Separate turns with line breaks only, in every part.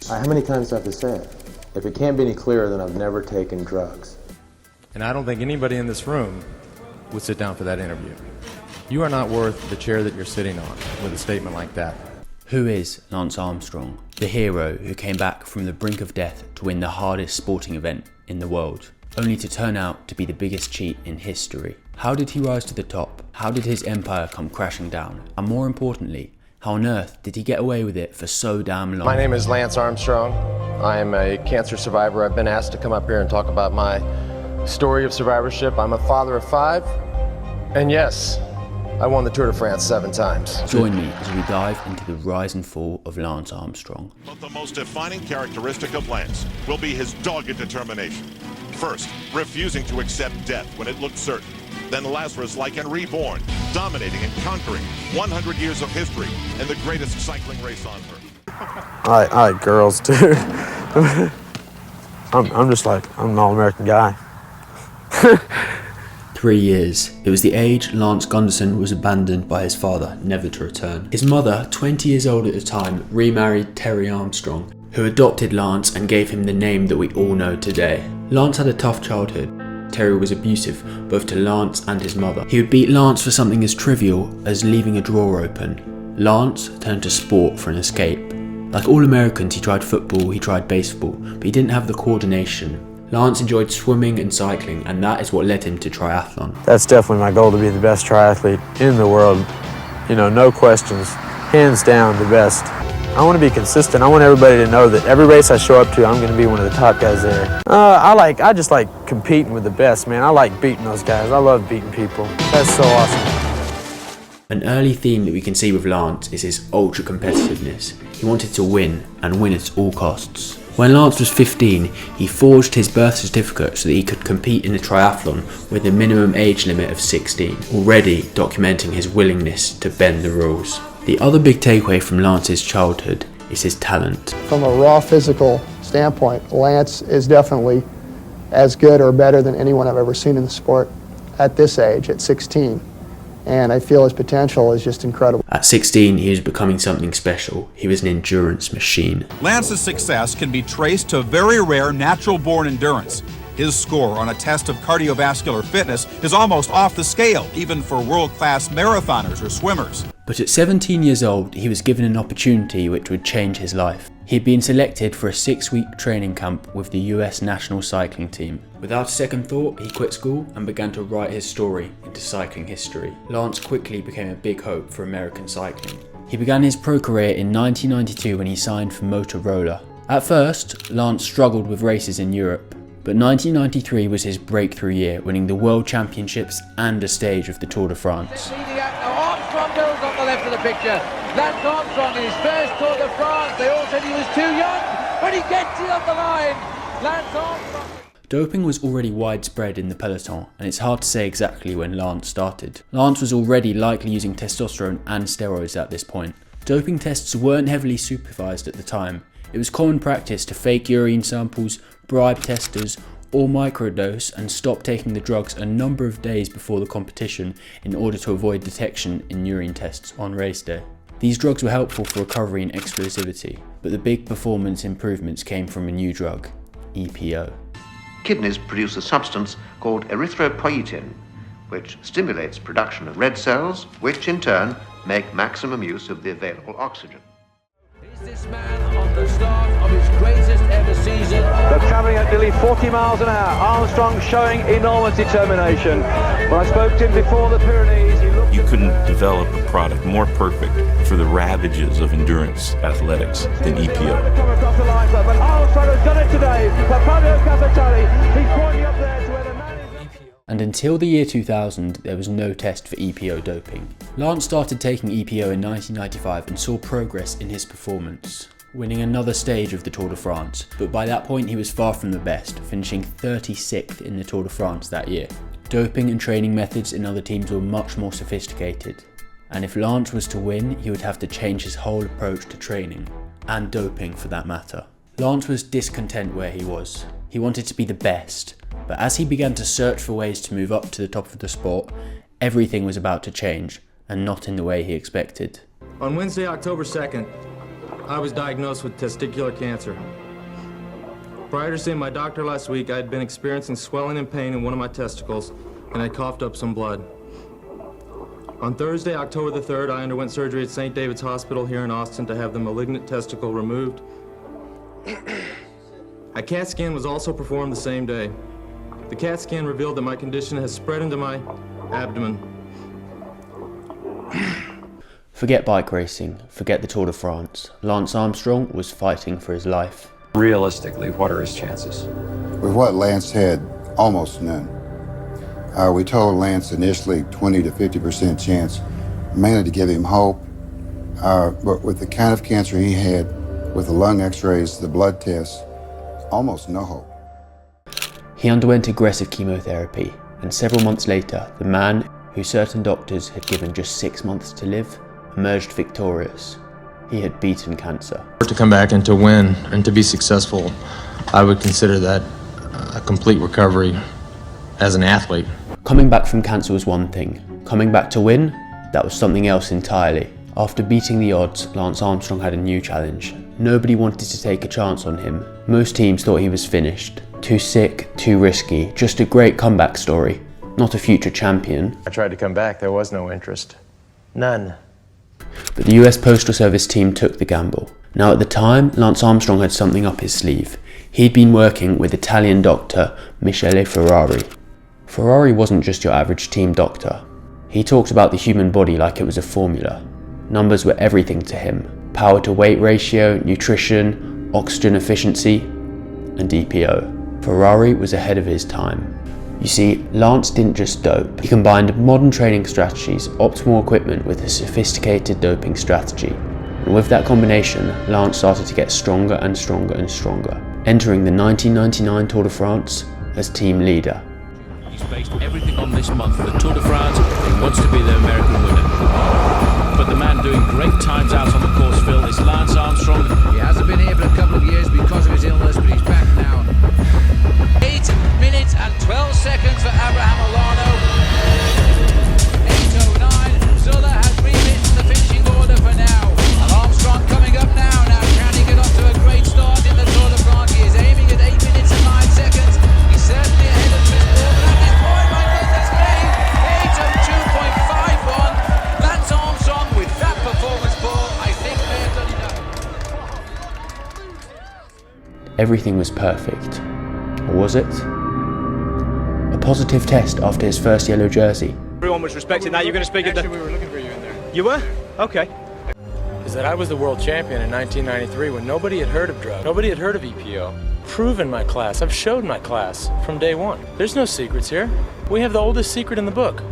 How many times do I have to say it? If it can't be any clearer, then I've never taken drugs.
And I don't think anybody in this room would sit down for that interview. You are not worth the chair that you're sitting on with a statement like that.
Who is Lance Armstrong, the hero who came back from the brink of death to win the hardest sporting event in the world, only to turn out to be the biggest cheat in history? How did he rise to the top? How did his empire come crashing down? And more importantly, how on earth did he get away with it for so damn long?
My name is Lance Armstrong. I am a cancer survivor. I've been asked to come up here and talk about my story of survivorship. I'm a father of 5, and yes, I won the Tour de France 7 times.
Join me as we dive into the rise and fall of Lance Armstrong.
But the most defining characteristic of Lance will be his dogged determination. First, refusing to accept death when it looked certain. Then Lazarus-like and reborn, dominating and conquering 100 years of history and the greatest cycling race on earth.
I like girls too. I'm an all-American guy.
3 years. It was the age Lance Gunderson was abandoned by his father, never to return. His mother, 20 years old at the time, remarried Terry Armstrong, who adopted Lance and gave him the name that we all know today. Lance had a tough childhood. Terry was abusive, both to Lance and his mother. He would beat Lance for something as trivial as leaving a drawer open. Lance turned to sport for an escape. Like all Americans, he tried football, he tried baseball, but he didn't have the coordination. Lance enjoyed swimming and cycling, and that is what led him to triathlon.
That's definitely my goal, to be the best triathlete in the world. You know, no questions. Hands down, the best. I want to be consistent. I want everybody to know that every race I show up to, I'm going to be one of the top guys there. I just like competing with the best, man. I like beating those guys. I love beating people. That's so awesome.
An early theme that we can see with Lance is his ultra competitiveness. He wanted to win, and win at all costs. When Lance was 15, he forged his birth certificate so that he could compete in a triathlon with a minimum age limit of 16, already documenting his willingness to bend the rules. The other big takeaway from Lance's childhood is his talent.
From a raw physical standpoint, Lance is definitely as good or better than anyone I've ever seen in the sport at this age, at 16. And I feel his potential is just incredible.
At 16, he was becoming something special. He was an endurance machine.
Lance's success can be traced to very rare natural-born endurance. His score on a test of cardiovascular fitness is almost off the scale, even for world-class marathoners or swimmers.
But at 17 years old, he was given an opportunity which would change his life. He'd been selected for a 6-week training camp with the US national cycling team. Without a second thought, he quit school and began to write his story into cycling history. Lance quickly became a big hope for American cycling. He began his pro career in 1992 when he signed for Motorola. At first, Lance struggled with races in Europe, but 1993 was his breakthrough year, winning the World Championships and a stage of the Tour de France.
Armstrong goes on the left of the picture. Lance Armstrong in his first Tour de France. They all said he was too young, but he gets it on the line. Lance Armstrong.
Doping was already widespread in the peloton, and it's hard to say exactly when Lance started. Lance was already likely using testosterone and steroids at this point. Doping tests weren't heavily supervised at the time. It was common practice to fake urine samples, bribe testers, or microdose and stop taking the drugs a number of days before the competition in order to avoid detection in urine tests on race day. These drugs were helpful for recovery and explosivity, but the big performance improvements came from a new drug, EPO.
Kidneys produce a substance called erythropoietin, which stimulates production of red cells, which in turn make maximum use of the available oxygen.
Is this man on the start of his greatest ever season?
They're travelling at nearly 40 miles an hour. Armstrong showing enormous determination. When I spoke to him before the Pyrenees, he looked...
You couldn't develop a product more perfect for the ravages of endurance athletics than EPO.
But Armstrong has done it today. Fabio Capitani, he's pointing up there to where the man is...
And until the year 2000, there was no test for EPO doping. Lance started taking EPO in 1995 and saw progress in his performance, winning another stage of the Tour de France, but by that point he was far from the best, finishing 36th in the Tour de France that year. Doping and training methods in other teams were much more sophisticated, and if Lance was to win, he would have to change his whole approach to training, and doping for that matter. Lance was discontent where he was. He wanted to be the best, but as he began to search for ways to move up to the top of the sport, everything was about to change, and not in the way he expected.
On Wednesday, October 2nd,
I was diagnosed with testicular cancer. Prior to seeing my doctor last week, I had been experiencing swelling and pain in one of my testicles, and I coughed up some blood. On Thursday, October the 3rd, I underwent surgery at St. David's Hospital here in Austin to have the malignant testicle removed. A CAT scan was also performed the same day. The CAT scan revealed that my condition has spread into my abdomen.
Forget bike racing, forget the Tour de France. Lance Armstrong was fighting for his life.
Realistically, what are his chances?
With what Lance had, almost none. We told Lance initially 20 to 50% chance, mainly to give him hope. But with the kind of cancer he had, with the lung x-rays, the blood tests, almost no hope.
He underwent aggressive chemotherapy, and several months later, the man, who certain doctors had given just 6 months to live, emerged victorious. He had beaten cancer.
To come back and to win and to be successful, I would consider that a complete recovery as an athlete.
Coming back from cancer was one thing. Coming back to win, that was something else entirely. After beating the odds, Lance Armstrong had a new challenge. Nobody wanted to take a chance on him. Most teams thought he was finished. Too sick, too risky, just a great comeback story. Not a future champion.
I tried to come back, there was no interest. None.
But the US Postal Service team took the gamble. Now at the time, Lance Armstrong had something up his sleeve. He'd been working with Italian doctor Michele Ferrari. Ferrari wasn't just your average team doctor. He talked about the human body like it was a formula. Numbers were everything to him. Power to weight ratio, nutrition, oxygen efficiency, and EPO. Ferrari was ahead of his time. You see, Lance didn't just dope. He combined modern training strategies, optimal equipment with a sophisticated doping strategy. And with that combination, Lance started to get stronger and stronger and stronger, entering the 1999 Tour de France as team leader.
He's based everything on this month, the Tour de France. He wants to be the American winner. But the man doing great times out on the course, Phil, is Lance Armstrong.
He hasn't been here for a couple of years because of his illness, but he's back now. 8 minutes and 12 seconds for Abraham Olano. 8:09. Zula has rewritten the finishing order for now. And Armstrong coming up now. Now can he get off to a great start in the Tour de France? He is aiming at 8 minutes and 9 seconds. He's certainly ahead of Chris Moore, but at this point, my goodness me, 8:02.51. Lance Armstrong with that performance, Paul, I think they have done enough.
Everything was perfect. Or was it? A positive test after his first yellow jersey.
Everyone was respecting that. You're going to speak at the...
we were looking for you in there.
You were? Okay.
Is that I was the world champion in 1993 when nobody had heard of drugs. Nobody had heard of EPO. Proven my class. I've showed my class from day one. There's no secrets here. We have the oldest secret in the book.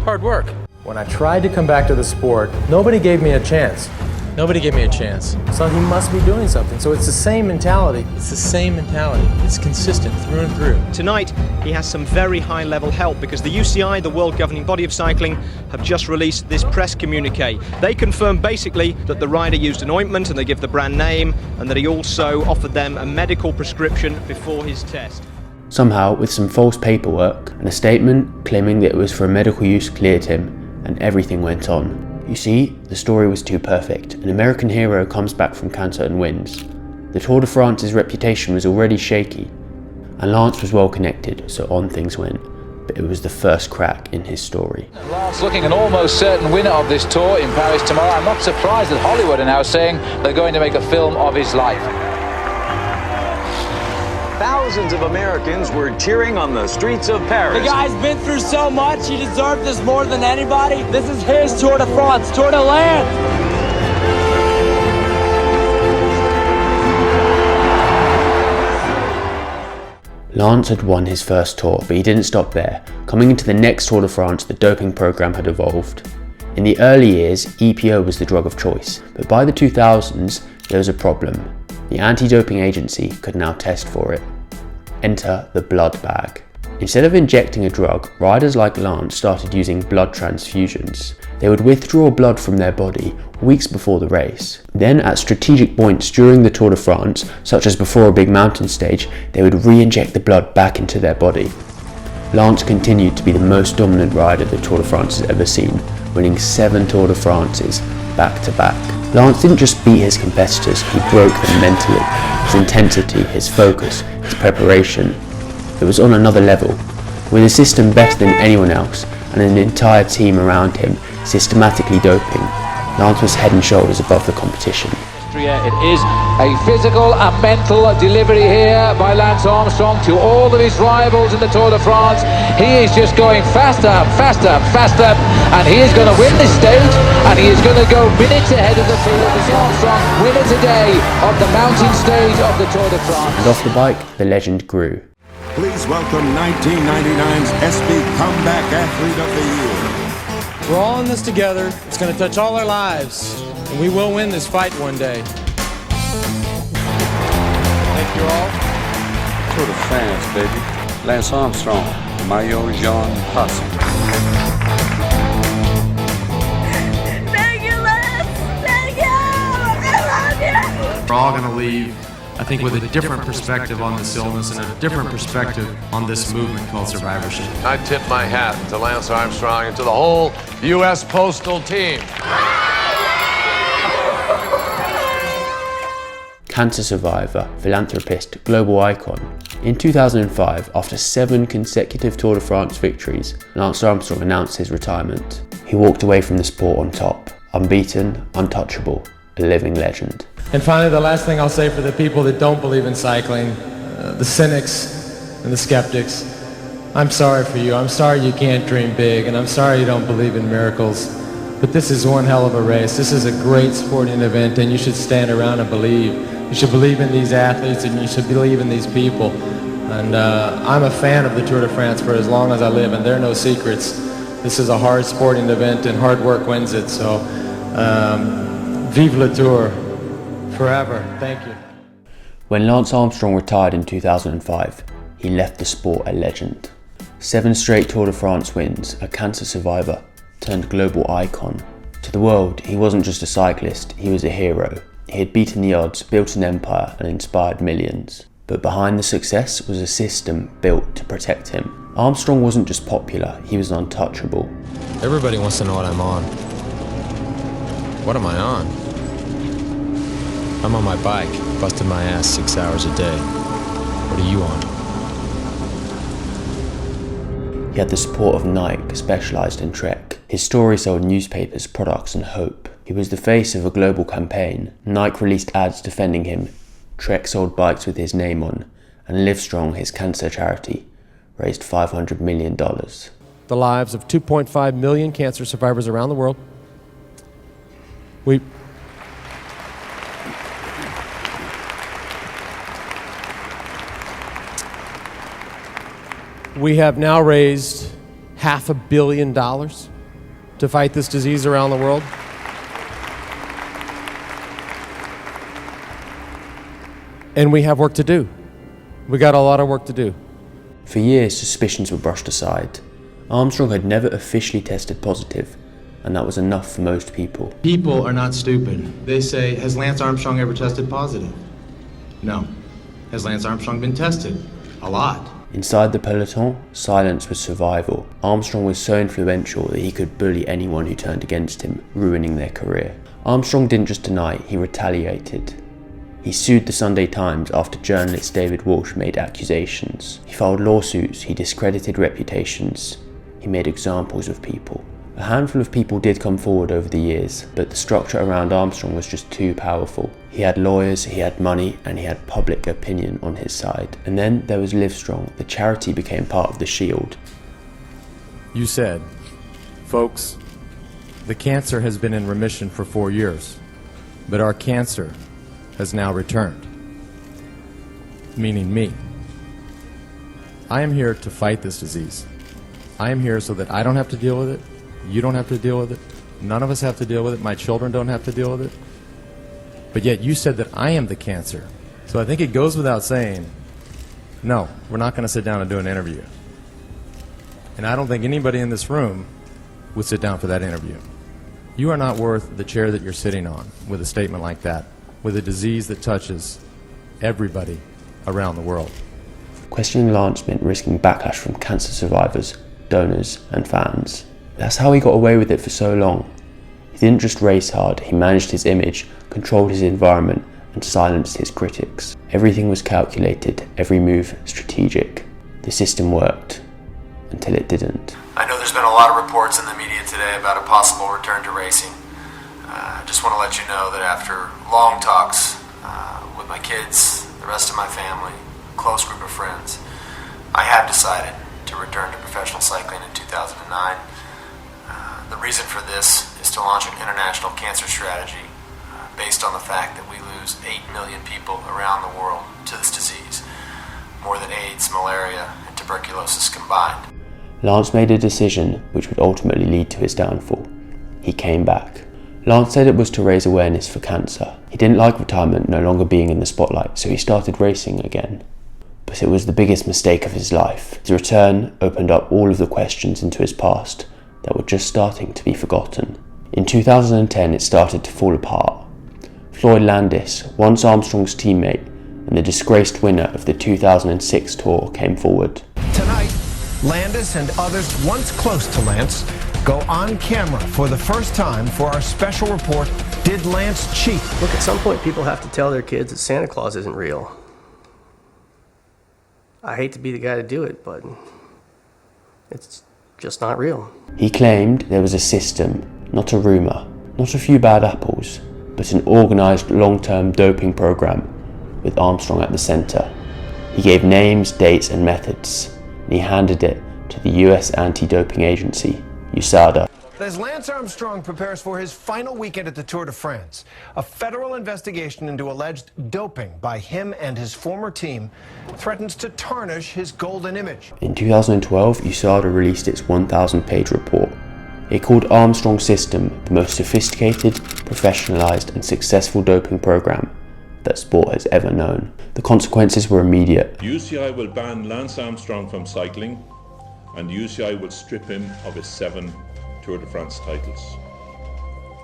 Hard work. When I tried to come back to the sport, nobody gave me a chance. Nobody gave me a chance. So he must be doing something. So it's the same mentality. It's the same mentality. It's consistent through and through.
Tonight, he has some very high-level help because the UCI, the world governing body of cycling, have just released this press communique. They confirm basically that the rider used an ointment and they give the brand name, and that he also offered them a medical prescription before his test.
Somehow, with some false paperwork and a statement claiming that it was for medical use cleared him, and everything went on. You see, the story was too perfect. An American hero comes back from cancer and wins. The Tour de France's reputation was already shaky, and Lance was well connected, so on things went. But it was the first crack in his story.
Lance looking an almost certain winner of this tour in Paris tomorrow. I'm not surprised that Hollywood are now saying they're going to make a film of his life.
Thousands of Americans were cheering on the streets of Paris.
The guy's been through so much, he deserved this more than anybody. This is his Tour de France, Tour de Lance.
Lance had won his first tour, but he didn't stop there. Coming into the next Tour de France, the doping program had evolved. In the early years, EPO was the drug of choice, but by the 2000s, there was a problem. The anti-doping agency could now test for it. Enter the blood bag. Instead of injecting a drug, riders like Lance started using blood transfusions. They would withdraw blood from their body weeks before the race. Then at strategic points during the Tour de France, such as before a big mountain stage, they would re-inject the blood back into their body. Lance continued to be the most dominant rider the Tour de France has ever seen, winning 7 Tour de France's back to back. Lance didn't just beat his competitors, he broke them mentally. His intensity, his focus, his preparation. It was on another level. With a system better than anyone else and an entire team around him systematically doping, Lance was head and shoulders above the competition.
It is a physical and mental delivery here by Lance Armstrong to all of his rivals in the Tour de France. He is just going faster and faster and faster, and he is going to win this stage, and he is going to go minutes ahead of the field. Lance Armstrong, winner today of the mountain stage of the Tour de France.
And off the bike, the legend grew.
Please welcome 1999's SB Comeback Athlete of the Year.
We're all in this together. It's going to touch all our lives, and we will win this fight one day. Thank you all.
Tour de France, baby. Lance Armstrong, Maillot Jaune Posse.
Thank you, Lance. Thank you. I love you.
We're all going to leave, I think, with a different perspective on this illness and a different perspective on this movement called survivorship.
I tip my hat to Lance Armstrong and to the whole U.S. Postal team.
Cancer survivor, philanthropist, global icon. In 2005, after 7 consecutive Tour de France victories, Lance Armstrong announced his retirement. He walked away from the sport on top, unbeaten, untouchable, a living legend.
And finally, the last thing I'll say for the people that don't believe in cycling, the cynics and the skeptics, I'm sorry for you. I'm sorry you can't dream big, and I'm sorry you don't believe in miracles. But this is one hell of a race. This is a great sporting event, and you should stand around and believe. You should believe in these athletes, and you should believe in these people. And I'm a fan of the Tour de France for as long as I live, and there are no secrets. This is a hard sporting event, and hard work wins it. So, vive le Tour. Forever. Thank you.
When Lance Armstrong retired in 2005, he left the sport a legend. 7 straight Tour de France wins, a cancer survivor, turned global icon. To the world, he wasn't just a cyclist, he was a hero. He had beaten the odds, built an empire, and inspired millions. But behind the success was a system built to protect him. Armstrong wasn't just popular, he was untouchable.
Everybody wants to know what I'm on. What am I on? I'm on my bike, busting my ass 6 hours a day. What are you on?
He had the support of Nike, specialised in Trek. His story sold newspapers, products and hope. He was the face of a global campaign. Nike released ads defending him. Trek sold bikes with his name on. And Livestrong, his cancer charity, raised $500 million.
The lives of 2.5 million cancer survivors around the world. We have now raised $500 million to fight this disease around the world. And we have work to do. We got a lot of work to do.
For years, suspicions were brushed aside. Armstrong had never officially tested positive, and that was enough for most people.
People are not stupid. They say, has Lance Armstrong ever tested positive? No. Has Lance Armstrong been tested? A lot.
Inside the peloton, silence was survival. Armstrong was so influential that he could bully anyone who turned against him, ruining their career. Armstrong didn't just deny, he retaliated. He sued the Sunday Times after journalist David Walsh made accusations. He filed lawsuits, he discredited reputations. He made examples of people. A handful of people did come forward over the years, but the structure around Armstrong was just too powerful. He had lawyers, he had money, and he had public opinion on his side. And then there was Livestrong. The charity became part of the shield.
You said, folks, the cancer has been in remission for 4 years, but our cancer has now returned, meaning me. I am here to fight this disease. I am here so that I don't have to deal with it, you don't have to deal with it, none of us have to deal with it, my children don't have to deal with it. But yet you said that I am the cancer. So I think it goes without saying, no, we're not going to sit down and do an interview. And I don't think anybody in this room would sit down for that interview. You are not worth the chair that you're sitting on with a statement like that, with a disease that touches everybody around the world.
Questioning Lance meant risking backlash from cancer survivors, donors and fans. That's how he got away with it for so long. He didn't just race hard, he managed his image, controlled his environment, and silenced his critics. Everything was calculated, every move strategic. The system worked, until it didn't.
I know there's been a lot of reports in the media today about a possible return to racing. I just want to let you know that after long talks with my kids, the rest of my family, a close group of friends, I have decided to return to professional cycling in 2009. The reason for this is to launch an international cancer strategy based on the fact that we lose 8 million people around the world to this disease, more than AIDS, malaria, and tuberculosis combined.
Lance made a decision which would ultimately lead to his downfall. He came back. Lance said it was to raise awareness for cancer. He didn't like retirement, no longer being in the spotlight, so he started racing again. But it was the biggest mistake of his life. His return opened up all of the questions into his past that were just starting to be forgotten. In 2010, it started to fall apart. Floyd Landis, once Armstrong's teammate and the disgraced winner of the 2006 Tour, came forward.
Tonight, Landis and others once close to Lance go on camera for the first time for our special report, Did Lance Cheat?
Look, at some point people have to tell their kids that Santa Claus isn't real. I hate to be the guy to do it, but it's just not real.
He claimed there was a system, not a rumour, not a few bad apples, but an organised long-term doping programme with Armstrong at the centre. He gave names, dates and methods, and he handed it to the US anti-doping agency, USADA.
As Lance Armstrong prepares for his final weekend at the Tour de France, a federal investigation into alleged doping by him and his former team threatens to tarnish his golden image.
In 2012, USADA released its 1,000-page report. It called Armstrong's system the most sophisticated, professionalised and successful doping programme that sport has ever known. The consequences were immediate.
UCI will ban Lance Armstrong from cycling, and UCI will strip him of his 7 Tour de France titles.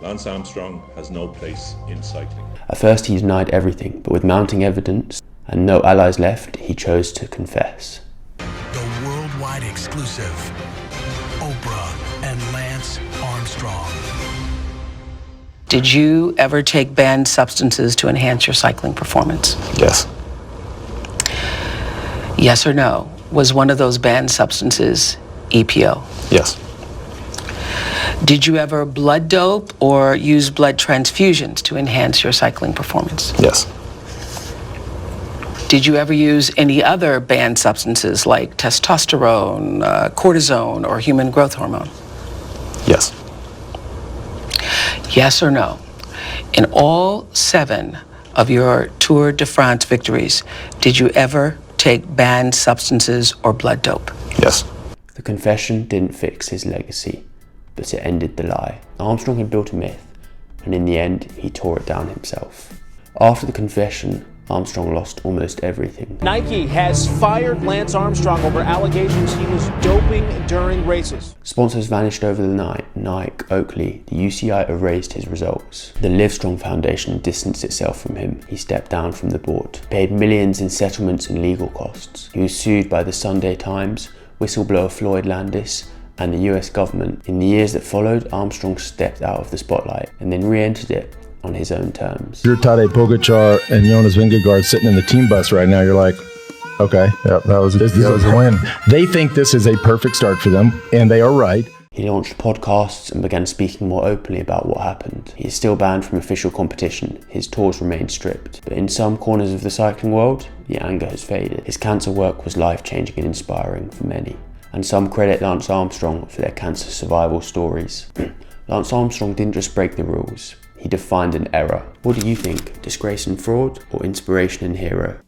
Lance Armstrong has no place in cycling.
At first he denied everything, but with mounting evidence and no allies left, he chose to confess.
The worldwide exclusive, Oprah and Lance Armstrong.
Did you ever take banned substances to enhance your cycling performance?
Yes.
Yes or no? Was one of those banned substances EPO?
Yes.
Did you ever blood dope or use blood transfusions to enhance your cycling performance?
Yes.
Did you ever use any other banned substances like testosterone, cortisone, or human growth hormone?
Yes.
Yes or no? In all 7 of your Tour de France victories, did you ever take banned substances or blood dope?
Yes.
The confession didn't fix his legacy, but it ended the lie. Armstrong had built a myth, and in the end, he tore it down himself. After the confession, Armstrong lost almost everything.
Nike has fired Lance Armstrong over allegations he was doping during races.
Sponsors vanished over the night. Nike, Oakley, the UCI erased his results. The Livestrong Foundation distanced itself from him. He stepped down from the board, paid millions in settlements and legal costs. He was sued by the Sunday Times, whistleblower Floyd Landis, and the US government. In the years that followed, Armstrong stepped out of the spotlight and then re-entered it on his own terms.
You're Tadej Pogacar and Jonas Vingegaard sitting in the team bus right now. You're like, okay, that was a win. They think this is a perfect start for them, and they are right.
He launched podcasts and began speaking more openly about what happened. He is still banned from official competition. His tours remain stripped. But in some corners of the cycling world, the anger has faded. His cancer work was life-changing and inspiring for many. And some credit Lance Armstrong for their cancer survival stories. Lance Armstrong didn't just break the rules. He defined an era. What do you think? Disgrace and fraud, or inspiration and hero?